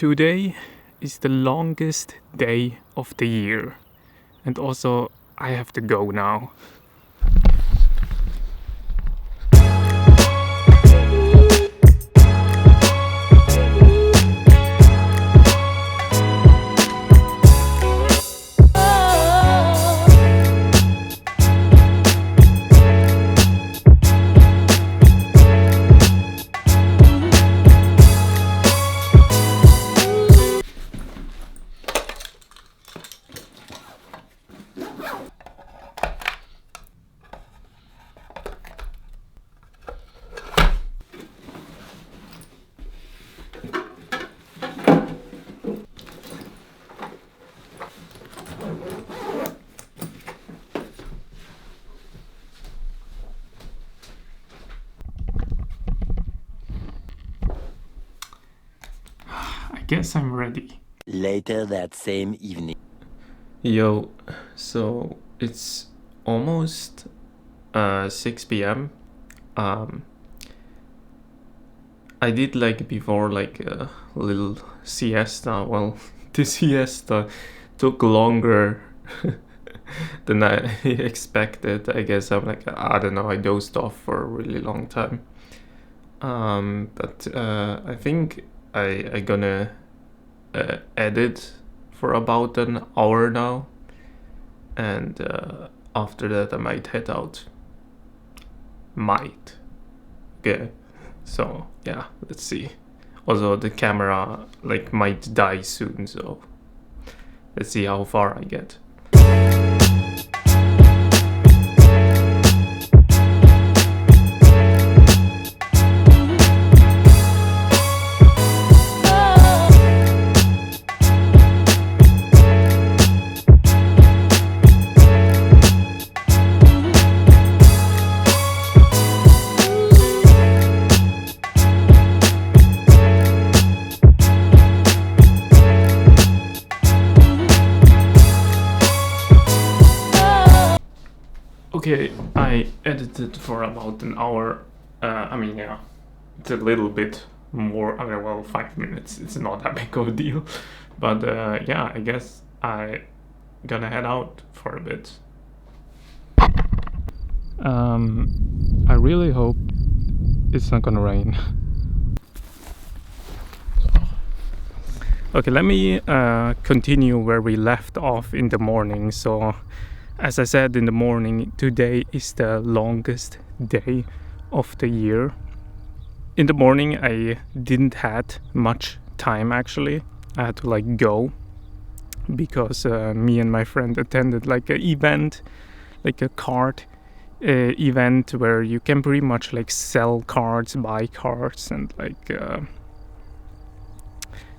Today is the longest day of the year, and also I have to go now. I guess I'm ready. Later that same evening. Yo, so it's almost 6 p.m. I did before a little siesta. Well, the siesta took longer than I expected. I guess I don't know, I dozed off for a really long time. But I think I gonna edit for about an hour now, and after that I might head out. Okay, so yeah, let's see. Also the camera might die soon, so let's see how far I get. Okay, I edited for about an hour. It's a little bit more. 5 minutes. It's not that big of a deal, but yeah, I guess I gonna head out for a bit. I really hope it's not gonna rain. Okay, let me continue where we left off in the morning. So, as I said in the morning, today is the longest day of the year. In the morning, I didn't had much time actually. I had to go because me and my friend attended an event, a card event where you can pretty much sell cards, buy cards, and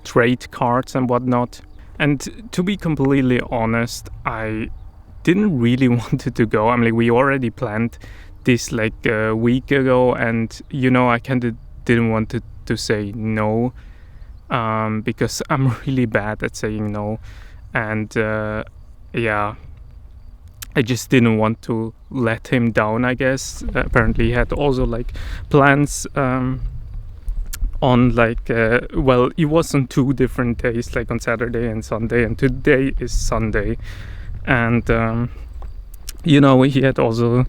trade cards and whatnot. And to be completely honest, I didn't really want to go. We already planned this a week ago, and I kind of didn't want to say no, because I'm really bad at saying no, and yeah, I just didn't want to let him down, I guess. Apparently he had also plans on it was on 2 different days, on Saturday and Sunday, and today is Sunday. And he had also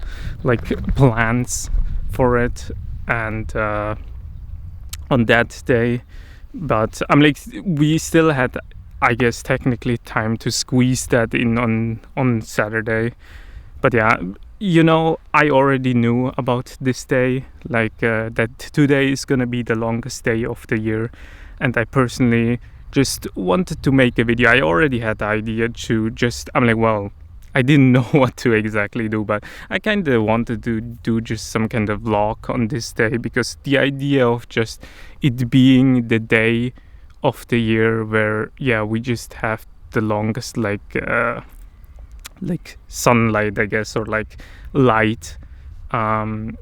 plans for it, and on that day, but we still had, I guess, technically time to squeeze that in on Saturday. But yeah, I already knew about this day, that today is gonna be the longest day of the year, and I personally just wanted to make a video. I already had the idea to just, I didn't know what to exactly do, but I kind of wanted to do just some kind of vlog on this day, because the idea of just it being the day of the year where, yeah, we just have the longest sunlight, I guess, or light,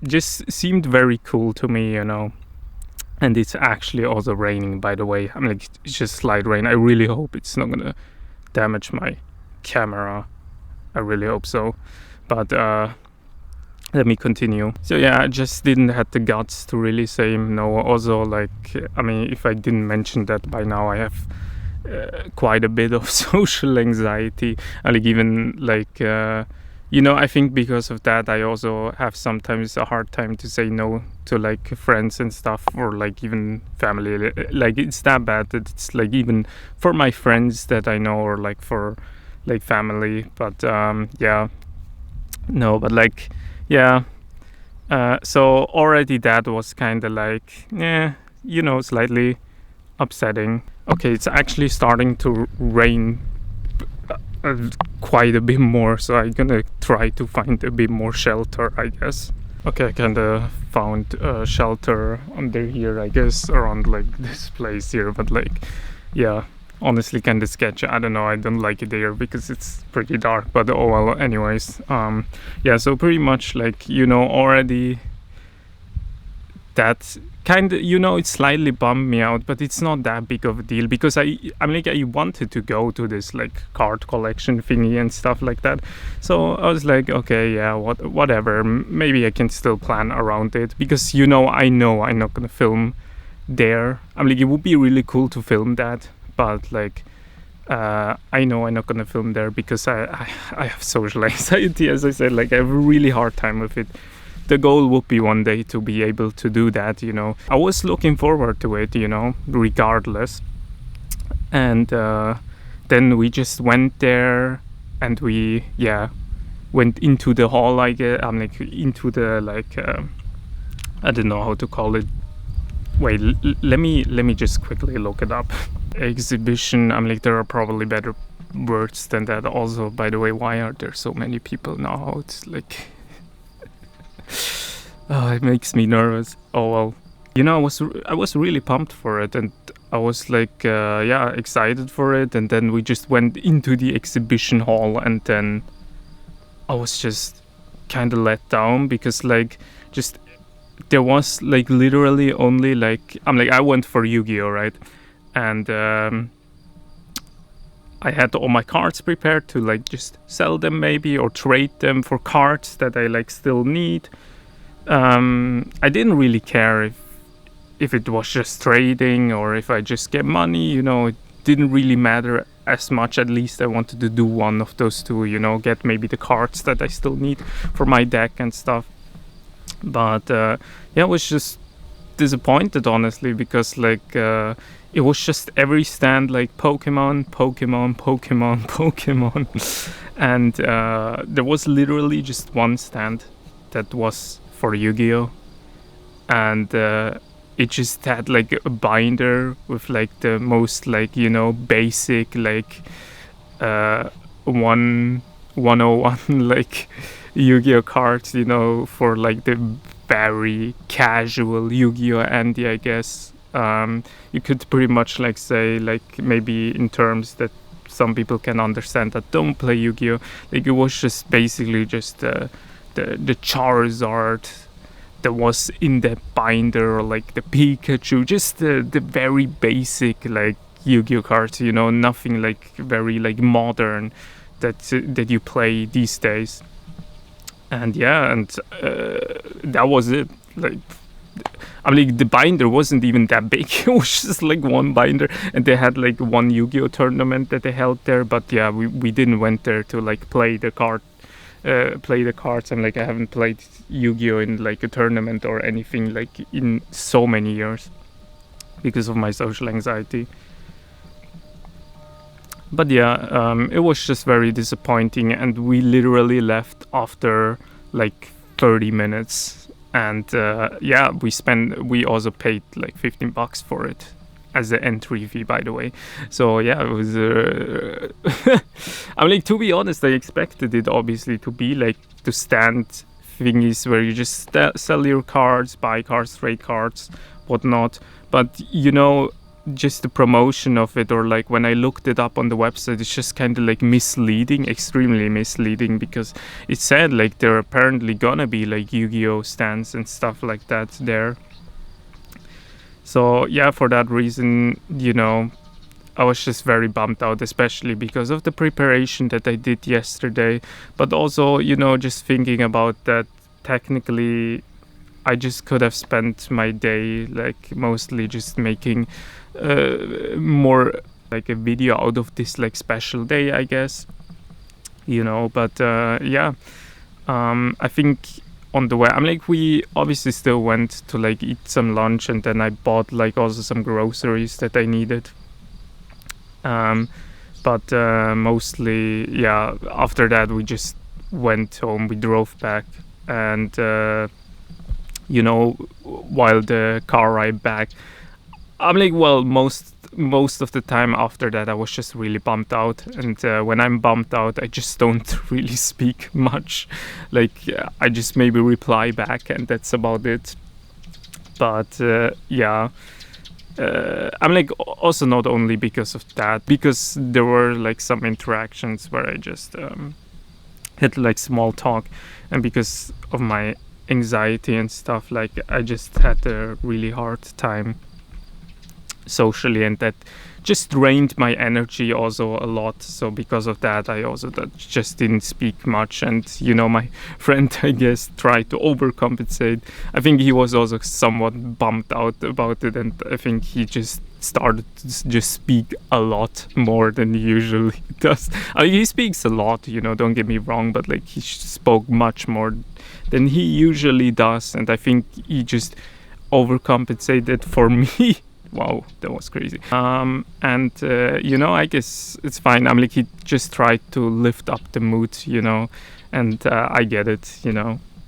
just seemed very cool to me, And it's actually also raining, by the way. It's just slight rain. I really hope it's not gonna damage my camera. I really hope so. But let me continue. So yeah, I just didn't have the guts to really say no. Also, like, I mean, if I didn't mention that by now, I have quite a bit of social anxiety. Like, even like, I think because of that, I also have sometimes a hard time to say no to like friends and stuff, or like even family. Like, it's that bad that it's like even for my friends that I know, or like for like family. But yeah, no, but like, yeah. So already that was kind of like, slightly upsetting. Okay, it's actually starting to rain quite a bit more, so I'm gonna try to find a bit more shelter, I guess. Okay, I kind of found shelter under here, I guess, around like this place here, but like, yeah, honestly kind of sketchy. I don't know, I don't like it there because it's pretty dark, but oh well. Anyways, yeah, so pretty much like, already that kind of, it slightly bummed me out, but it's not that big of a deal because I wanted to go to this like card collection thingy and stuff like that. So I was like, okay, yeah, whatever, maybe I can still plan around it, because I know I'm not gonna film there. I'm like, it would be really cool to film that, but like, I know I'm not gonna film there because I have social anxiety, as I said. Like, I have a really hard time with it. The goal would be one day to be able to do that, I was looking forward to it, regardless. And then we just went there, and we went into the hall, I guess. I'm like, into the like, I don't know how to call it. Wait, let me just quickly look it up. Exhibition. I'm like, there are probably better words than that. Also, by the way, why are there so many people now? It's like, oh, it makes me nervous. Oh well, I was really pumped for it, and I was like, excited for it. And then we just went into the exhibition hall, and then I was just kind of let down because like, just there was like literally only like, I went for Yu-Gi-Oh, right? And I had all my cards prepared to like just sell them maybe, or trade them for cards that I like still need. I didn't really care if it was just trading or if I just get money, it didn't really matter as much. At least I wanted to do one of those two, get maybe the cards that I still need for my deck and stuff. But I was just disappointed, honestly, because like, it was just every stand like Pokemon, and there was literally just one stand that was for Yu-Gi-Oh, and it just had like a binder with like the most like, basic like 101 like Yu-Gi-Oh cards, for like the very casual Yu-Gi-Oh Andy, I guess. You could pretty much like say, like, maybe in terms that some people can understand that don't play Yu-Gi-Oh, like, it was just basically just the Charizard that was in the binder, or like the Pikachu, just the very basic like Yu-Gi-Oh cards, nothing like very like modern that you play these days. And that was it. Like, the binder wasn't even that big. It was just like one binder, and they had like one Yu-Gi-Oh tournament that they held there. But yeah, we didn't went there to like play the cards. And like, I haven't played Yu-Gi-Oh in like a tournament or anything like in so many years because of my social anxiety. But it was just very disappointing, and we literally left after like 30 minutes. And we also paid like $15 for it as the entry fee, by the way. So yeah, it was to be honest, I expected it obviously to be like to stand thingies where you just sell your cards, buy cards, trade cards, whatnot. But just the promotion of it, or like when I looked it up on the website, it's just kind of like misleading, extremely misleading, because it said like there are apparently gonna be like Yu-Gi-Oh stands and stuff like that there. So yeah, for that reason, I was just very bummed out, especially because of the preparation that I did yesterday, but also, just thinking about that technically I just could have spent my day like mostly just making more like a video out of this like special day, I guess, but I think on the way, we obviously still went to like eat some lunch, and then I bought like also some groceries that I needed. But mostly, after that we just went home, we drove back, and while the car ride back, most of the time after that I was just really bummed out, and when I'm bummed out I just don't really speak much. I just maybe reply back, and that's about it. But also not only because of that, because there were like some interactions where I just had like small talk, and because of my anxiety and stuff, like I just had a really hard time socially, and that just drained my energy also a lot. So because of that I also just didn't speak much, and my friend, I guess, tried to overcompensate. I think he was also somewhat bummed out about it, and I think he just started to just speak a lot more than he usually does. He speaks a lot, don't get me wrong, but like he spoke much more than he usually does, and I think he just overcompensated for me. Wow, that was crazy. I guess it's fine. He just tried to lift up the mood, and I get it,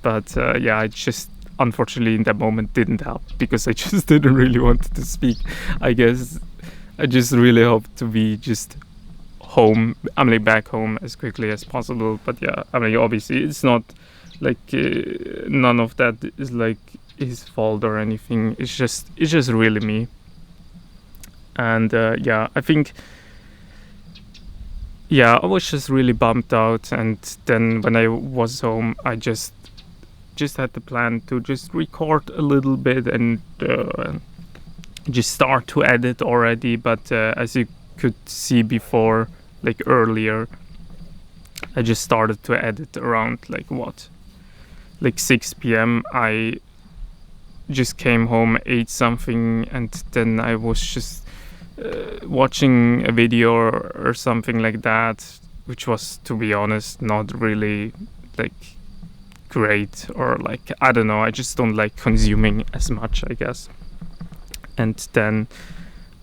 But I just unfortunately in that moment didn't help, because I just didn't really want to speak. I guess I just really hope to be just home, back home as quickly as possible. But obviously it's not like none of that is like his fault or anything. It's just really me. And I think I was just really bummed out, and then when I was home I just had the plan to just record a little bit and just start to edit already. But as you could see before, like earlier, I just started to edit around like 6 p.m. I just came home, ate something, and then I was just watching a video or something like that, which was, to be honest, not really like great, or like, I don't know, I just don't like consuming as much, I guess. And then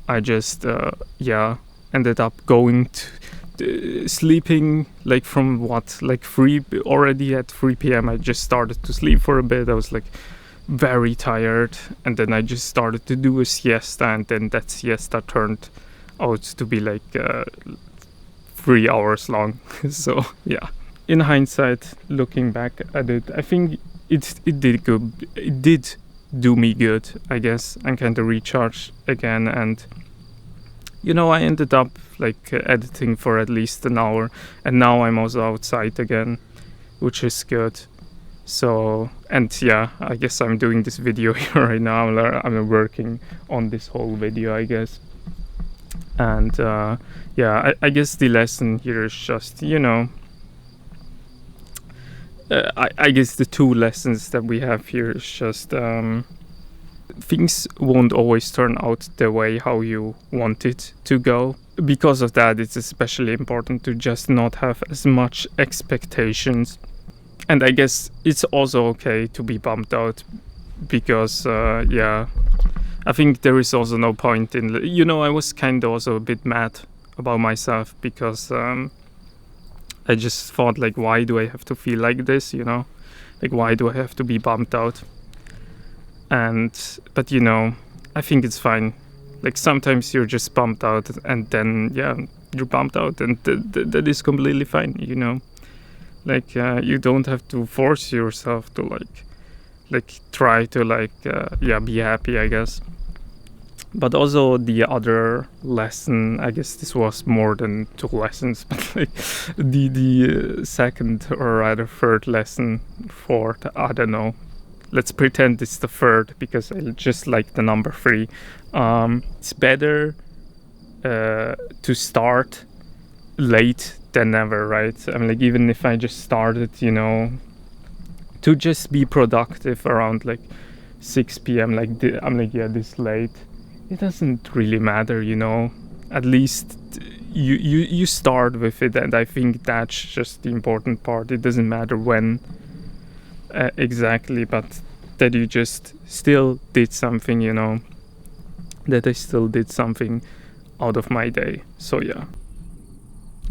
I just ended up going to sleeping like from 3 already at 3 p.m. I just started to sleep for a bit. I was like very tired, and then I just started to do a siesta, and then that siesta turned out to be like 3 hours long. So in hindsight, looking back at it, I think it did good. It did do me good, I guess, and kind of recharge again. And I ended up like editing for at least an hour, and now I'm also outside again, which is good. So, and I guess I'm doing this video here right now. I'm working on this whole video, I guess. And I guess the lesson here is just, I guess the two lessons that we have here is just things won't always turn out the way how you want it to go. Because of that, it's especially important to just not have as much expectations. And I guess it's also okay to be bummed out, because I think there is also no point in, I was kind of also a bit mad about myself, because I just thought, like, why do I have to feel like this, like, why do I have to be bummed out? But I think it's fine. Like, sometimes you're just bummed out, and then you're bummed out, and that is completely fine, Like, you don't have to force yourself to like try to be happy, I guess. But also the other lesson, I guess this was more than 2 lessons, but like the second, or rather third lesson, fourth, I don't know. Let's pretend it's the third, because I just like the number 3. It's better to start late than never, right? Like, even if I just started, to just be productive around like 6 p.m. like I'm like, yeah, this late, it doesn't really matter, you know. At least you start with it, and I think that's just the important part. It doesn't matter when exactly, but that you just still did something, you know, that I still did something out of my day. So yeah,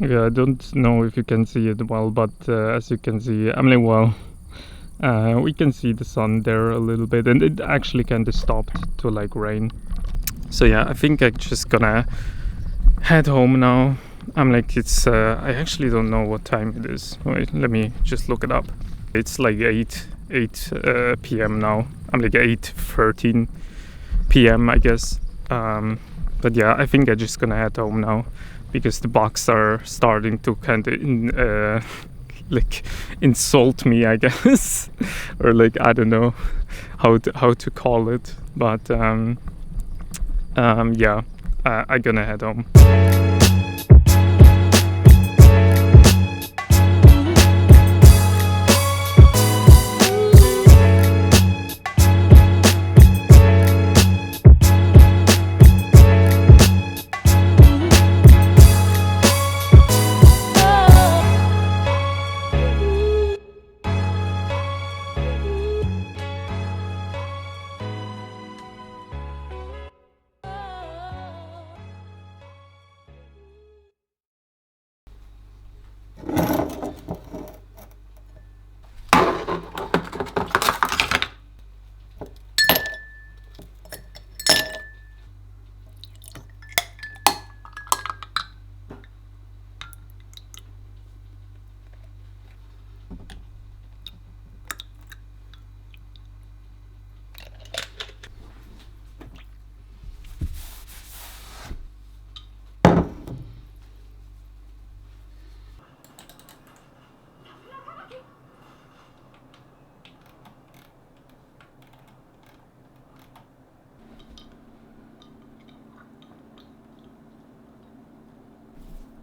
I don't know if you can see it well, but as you can see, I'm like, well, we can see the sun there a little bit, and it actually kind of stopped to like rain. So yeah, I think I'm just gonna head home now. I'm like, it's I actually don't know what time it is. Wait, let me just look it up. It's like 8 p.m. now. I'm like 8:13 p.m. I guess. But yeah, I think I'm just gonna head home now, because the bugs are starting to kind of like insult me, I guess, or like, I don't know how to call it, but yeah, I'm gonna head home.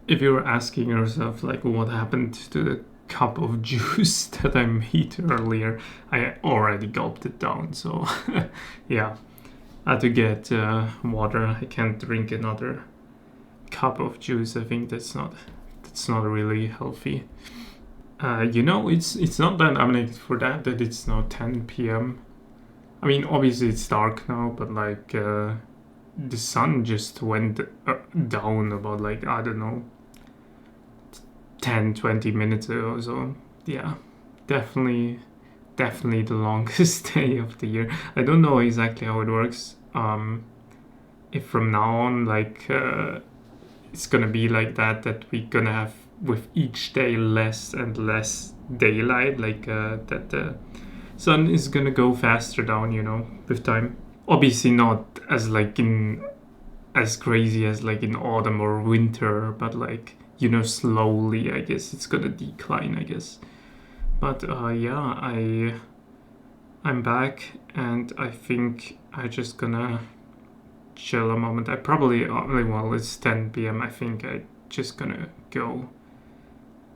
If you're asking yourself like what happened to the cup of juice that I made earlier, I already gulped it down. So yeah, I had to get water. I can't drink another cup of juice. I think that's not really healthy. You know, it's not that I'm like, for that it's now 10 p.m. I mean, obviously it's dark now, but like the sun just went down about like, I don't know, 10-20 minutes ago. So yeah, definitely the longest day of the year. I don't know exactly how it works. If from now on like it's gonna be like that we're gonna have with each day less and less daylight, like that the sun is gonna go faster down, you know, with time. Obviously not as like in as crazy as like in autumn or winter, but like, you know, slowly I guess it's gonna decline, I guess. But yeah, I'm back, and I think I just gonna chill a moment. I probably well, it's 10 p.m. I think I just gonna go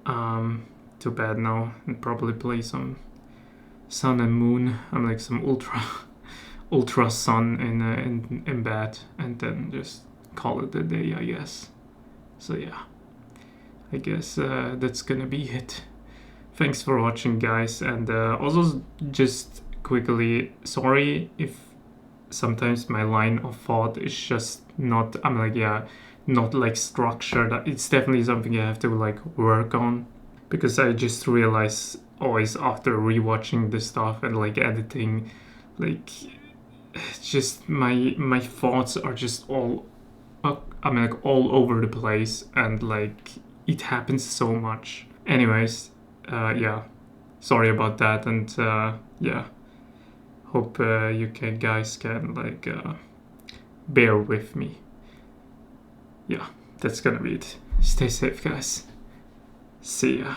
to bed now and probably play some Sun and Moon. I'm like some ultra sun in bed, and then just call it a day, I guess. So yeah, I guess that's gonna be it. Thanks for watching, guys, and also just quickly, sorry if sometimes my line of thought is just not, I'm like, yeah, not like structured. It's definitely something I have to like work on, because I just realize always after rewatching the stuff and like editing, like just my thoughts are just all I'm like all over the place, and like it happens so much. Anyways, yeah, sorry about that, and yeah, hope you guys can like bear with me. Yeah, that's gonna be it. Stay safe, guys. See ya.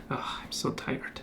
I'm so tired.